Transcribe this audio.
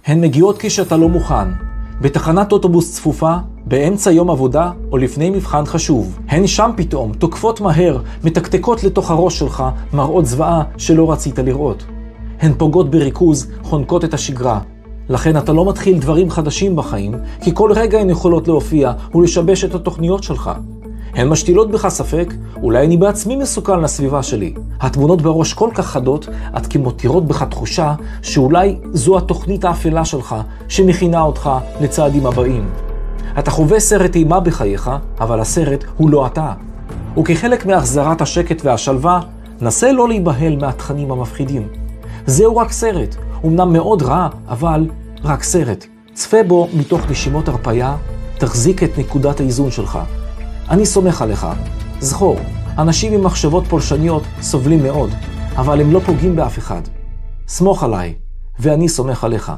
הן מגיעות כשאתה לא מוכן, בתחנת אוטובוס צפופה, באמצע יום עבודה או לפני מבחן חשוב. הן שם פתאום, תוקפות מהר, מתקתקות לתוך הראש שלך, מראות זוועה שלא רצית לראות. הן פוגעות בריכוז, חונקות את השגרה. לכן אתה לא מתחיל דברים חדשים בחיים, כי כל רגע הן יכולות להופיע ולשבש את התוכניות שלך. הן משתילות בך ספק, אולי אני בעצמי מסוכן לסביבה שלי. התמונות בראש כל כך חדות, עד כי מותירות בך תחושה שאולי זו התוכנית האפלה שלך, שמכינה אותך לצעדים הבאים. אתה חווה סרט אימה בחייך, אבל הסרט הוא לא אתה. וכחלק מהחזרת השקט והשלווה, נסה לא להיבהל מהתכנים המפחידים. זהו רק סרט, אמנם מאוד רע, אבל רק סרט. צפה בו מתוך נשימות הרפיה, תחזיק את נקודת האיזון שלך. אני סומך עליך. זכור, אנשים עם מחשבות פולשניות סובלים מאוד, אבל הם לא פוגעים באף אחד. סמוך עליי, ואני סומך עליך.